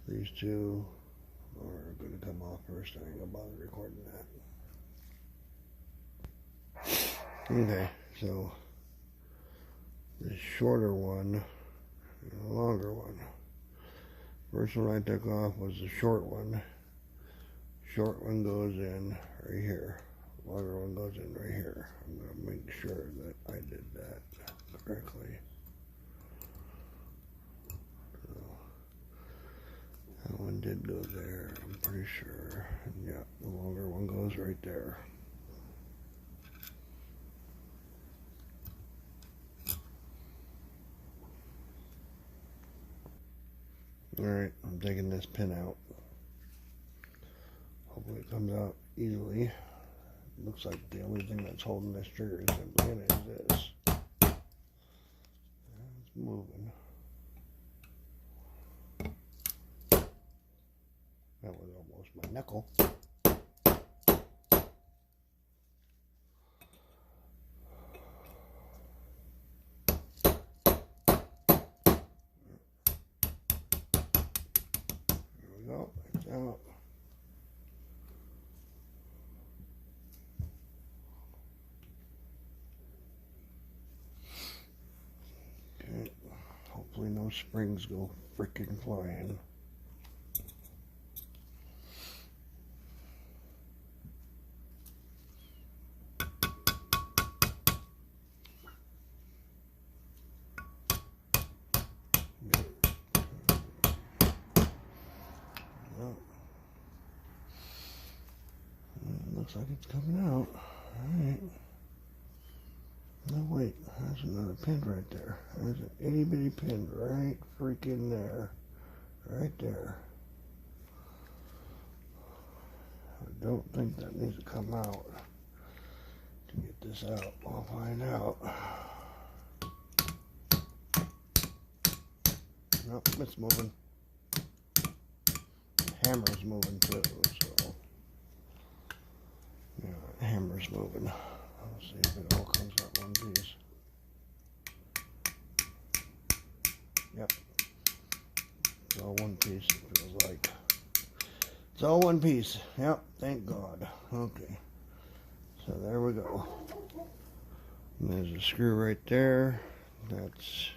These two are going to come off first. I ain't going to bother recording that. Okay, so the shorter one and the longer one. First one I took off was the short one. Short one goes in right here. Longer one goes in right here. I'm going to make sure that I did that correctly. So, that one did go there, I'm pretty sure. And yeah, the longer one goes right there. Alright, I'm taking this pin out. Hopefully it comes out easily. Looks like the only thing that's holding this trigger assembly in is this. It's moving. That was almost my knuckle. There we go. It's out. Okay. Hopefully no springs go freaking flying. Looks like it's coming out. Alright. No, wait. There's another pin right there. There's an itty bitty pin right freaking there. Right there. I don't think that needs to come out. To get this out, I'll find out. Nope, it's moving. The hammer's moving too, so. Yeah, the hammer's moving. Let's see if it all comes out one piece. Yep. It's all one piece, it feels like. It's all one piece. Yep, thank God. Okay. So there we go. And there's a screw right there. That's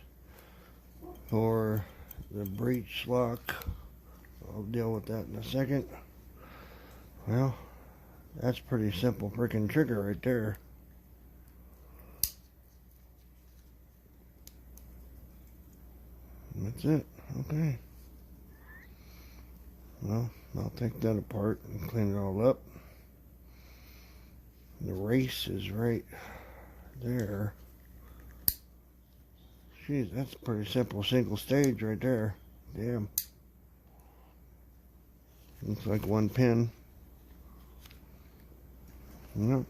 for the breech lock. I'll deal with that in a second. Well, that's pretty simple freaking trigger right there. That's it. Okay. Well, I'll take that apart and clean it all up. The race is right there. Jeez, that's a pretty simple single stage right there. Damn. Looks like one pin. Yep.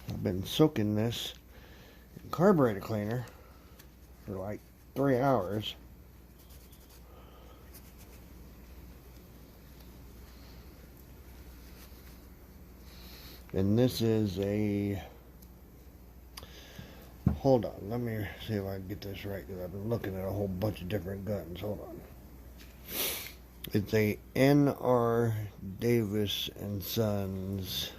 I've been soaking this in carburetor cleaner for like 3 hours. And this is a, hold on, let me see if I can get this right, because I've been looking at a whole bunch of different guns. Hold on. It's a NR Davis&sons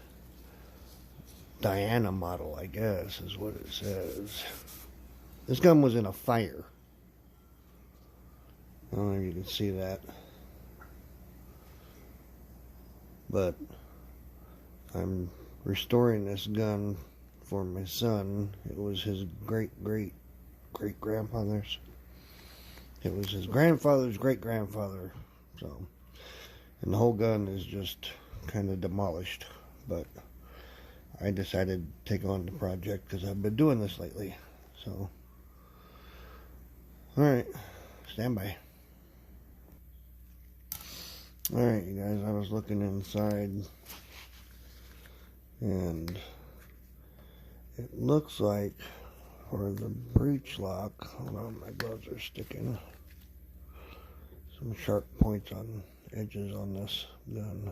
Diana model, I guess, is what it says. This gun was in a fire. I don't know if you can see that. But I'm restoring this gun for my son. It was his great-great-great-grandfather's. It was his grandfather's great-grandfather. So, and the whole gun is just kind of demolished. But I decided to take on the project because I've been doing this lately. So, alright, stand by. Alright, you guys, I was looking inside, and it looks like for the breech lock, hold on, my gloves are sticking, some sharp points on edges on this gun.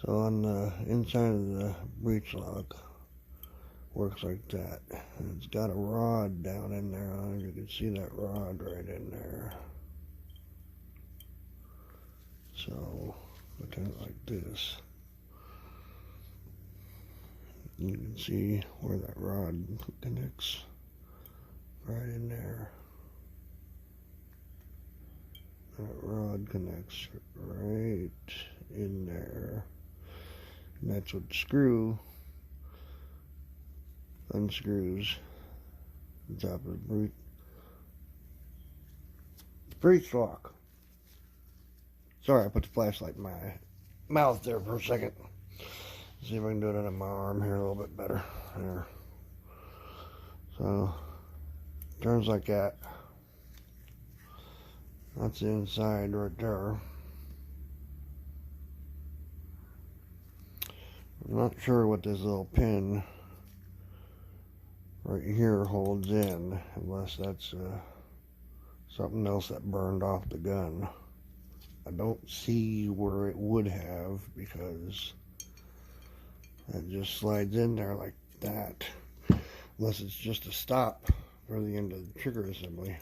So on the inside of the breech lock, works like that. And it's got a rod down in there. I don't know if you can see that rod right in there. So I turn it like this. You can see where that rod connects right in there. That rod connects right in there. And that's what the screw unscrews the top of the breech lock. Sorry, I put the flashlight in my mouth there for a second. See if I can do it on my arm here a little bit better. There. So, turns like that. That's the inside right there. I'm not sure what this little pin right here holds in, unless that's something else that burned off the gun. I don't see where it would have, because it just slides in there like that, unless it's just a stop for the end of the trigger assembly.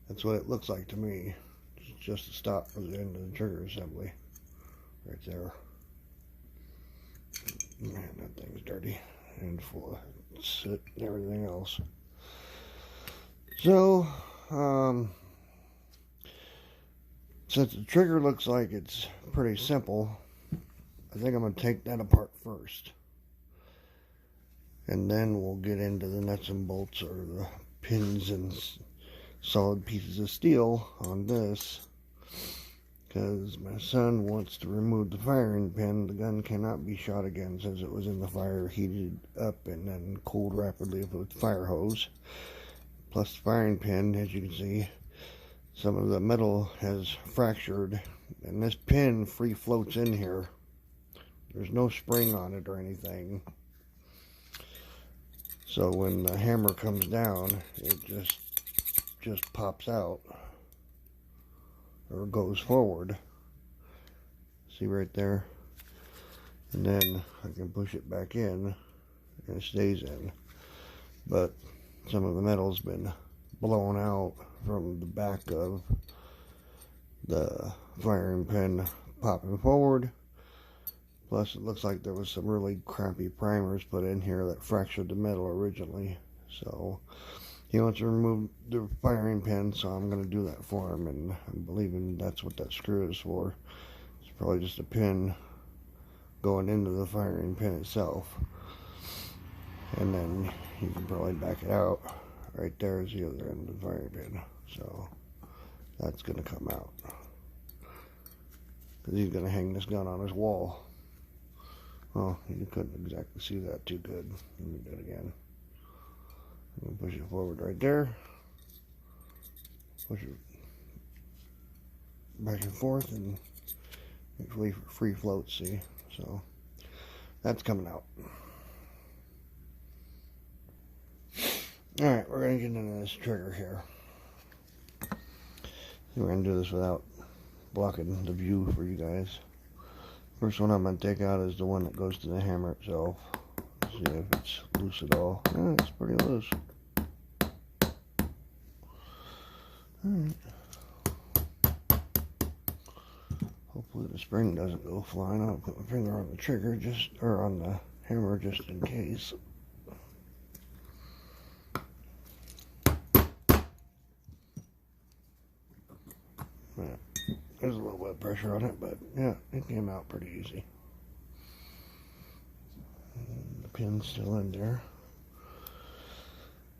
That's what it looks like to me. It's just a stop for the end of the trigger assembly right there. Man, that thing's dirty and full of soot and everything else. So since the trigger looks like it's pretty simple, I think I'm going to take that apart first, and then we'll get into the nuts and bolts, or the pins and solid pieces of steel on this, because my son wants to remove the firing pin. The gun cannot be shot again since it was in the fire, heated up, and then cooled rapidly with a fire hose. Plus the firing pin, as you can see, some of the metal has fractured, and this pin free floats in here. There's no spring on it or anything. So when the hammer comes down, it just pops out, or goes forward. See right there? And then I can push it back in, and it stays in. But some of the metal's been blown out from the back of the firing pin popping forward. Plus, it looks like there was some really crappy primers put in here that fractured the metal originally. So he wants to remove the firing pin, so I'm going to do that for him, and I'm believing that's what that screw is for. It's probably just a pin going into the firing pin itself. And then you can probably back it out. Right there is the other end of the firing pin. So that's going to come out, because he's going to hang this gun on his wall. Well, you couldn't exactly see that too good. Let me do it again. I'm going to push it forward right there. Push it back and forth, and it free floats, see? So that's coming out. Alright, we're going to get into this trigger here. We're going to do this without blocking the view for you guys. First one I'm going to take out is the one that goes to the hammer itself. See if it's loose at all. Yeah, it's pretty loose. Alright. Hopefully the spring doesn't go flying. I'll put my finger on the trigger, or on the hammer, just in case. Yeah, there's a little bit of pressure on it, but yeah, it came out pretty easy. And the pin's still in there.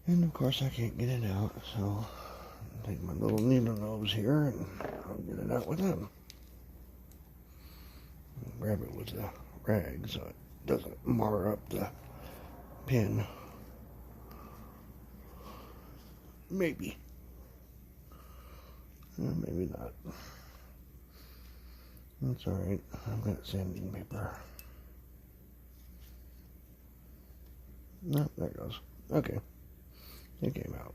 And of course I can't get it out, so I'll take my little needle nose here and I'll get it out with them. I'll grab it with the rag so it doesn't mar up the pin. Maybe. Maybe not. That's alright. I've got sanding paper. No, there it goes. Okay. It came out.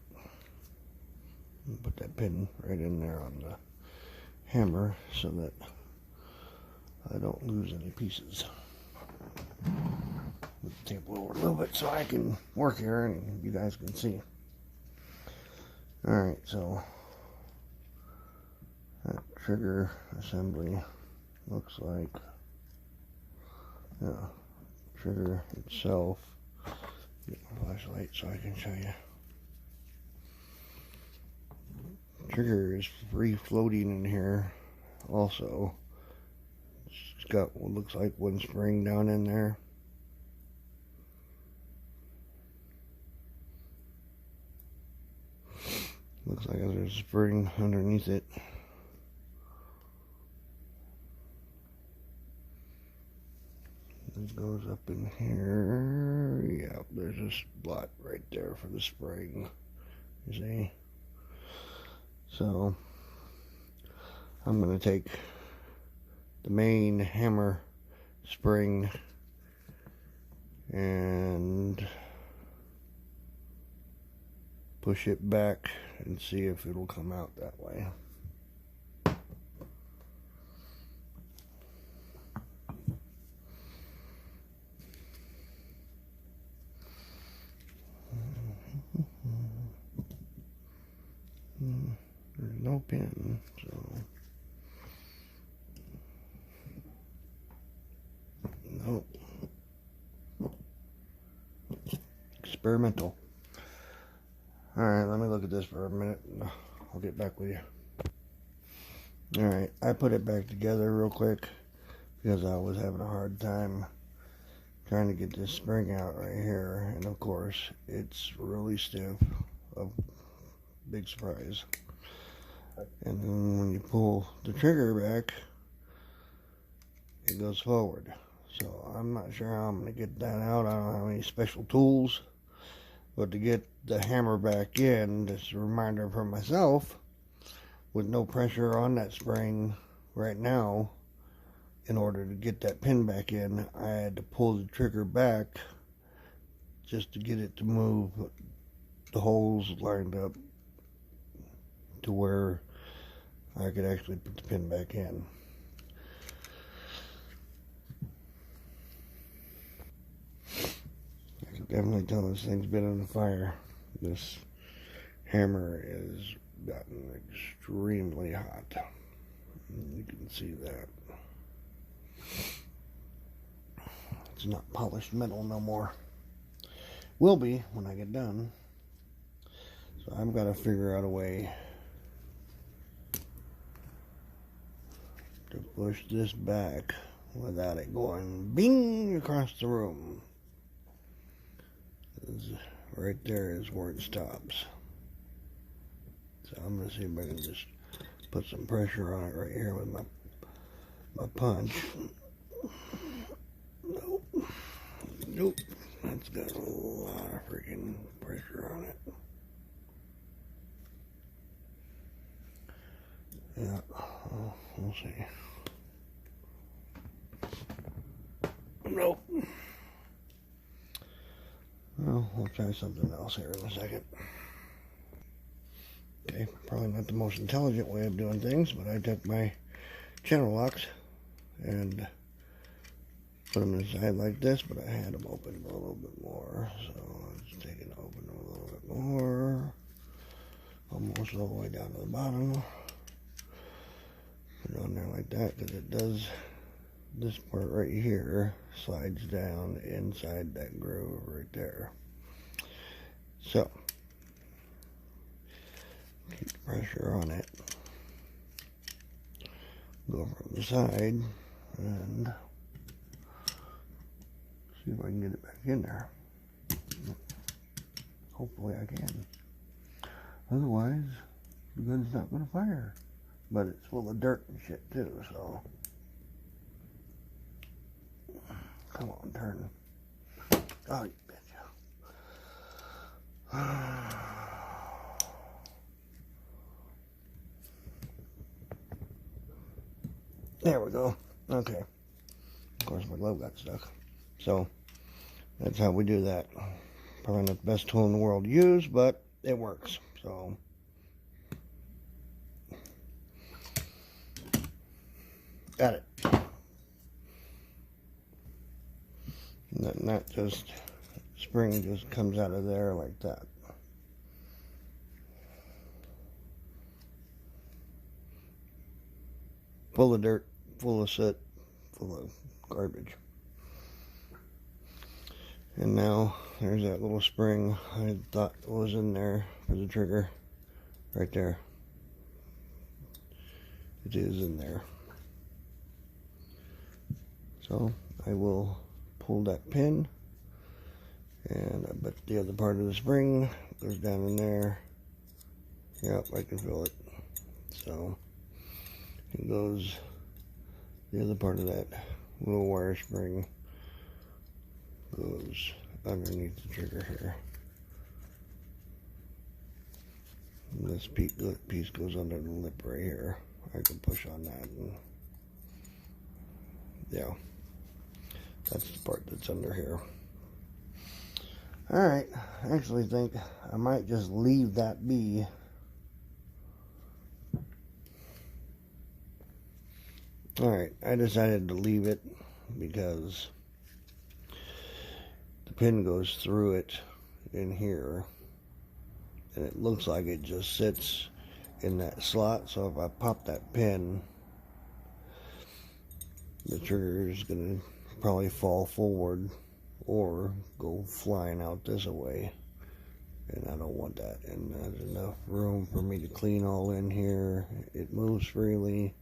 Put that pin right in there on the hammer so that I don't lose any pieces. Move the table over a little bit so I can work here and you guys can see. Alright, so that trigger assembly looks like. Yeah, trigger itself. Get my flashlight so I can show you. Trigger is free floating in here also. It's got what looks like one spring down in there. Looks like there's a spring underneath it. It goes up in here. Yeah, there's a slot right there for the spring. You see? So I'm going to take the main hammer spring and push it back and see if it'll come out that way. There's no pin, so nope. Experimental. Alright, let me look at this for a minute and I'll get back with you. Alright, I put it back together real quick because I was having a hard time trying to get this spring out right here, and of course it's really stiff. A big surprise. And then when you pull the trigger back, it goes forward. So I'm not sure how I'm going to get that out. I don't have any special tools. But to get the hammer back in, just a reminder for myself, with no pressure on that spring right now, in order to get that pin back in, I had to pull the trigger back just to get it to move the holes lined up to where I could actually put the pin back in. I can definitely tell this thing's been on the fire. This hammer has gotten extremely hot. You can see that. It's not polished metal no more. Will be when I get done. So I've got to figure out a way to push this back without it going bing across the room. Right there is where it stops. So I'm going to see if I can just put some pressure on it right here with my punch. Nope. Nope. That's got a lot of freaking pressure on it. Yeah, we'll see. Nope. Well, we'll try something else here in a second. Okay, probably not the most intelligent way of doing things, but I took my channel locks and put them inside like this, but I had them open a little bit more, so let's take it open a little bit more, almost all the way down to the bottom. Put it on there like that, because it does, this part right here slides down inside that groove right there. So keep the pressure on it, go from the side and see if I can get it back in there. Hopefully I can. Otherwise, the gun's not going to fire. But it's full of dirt and shit too, so. Come on, turn. Oh, you bitch. There we go. Okay. Of course, my glove got stuck. So, that's how we do that. Probably not the best tool in the world to use, but it works. So, got it. Not just spring just comes out of there like that. full of dirt, full of soot, full of garbage. And now there's that little spring I thought was in there for the trigger, right there. It is in there. So I will pull that pin, and I bet the other part of the spring goes down in there. Yep, I can feel it. So it goes, the other part of that little wire spring goes underneath the trigger here. And this piece goes under the lip right here. I can push on that, and yeah, that's the part that's under here. Alright, I actually think I might just leave that be. Alright, I decided to leave it because the pin goes through it in here, and it looks like it just sits in that slot. So if I pop that pin, the trigger is going to probably fall forward or go flying out this way, and I don't want that. And there's enough room for me to clean all in here. It moves freely,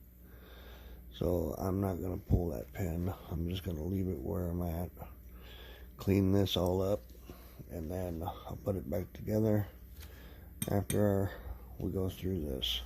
so I'm not going to pull that pin. I'm just going to leave it where I'm at, clean this all up, and then I'll put it back together after we go through this.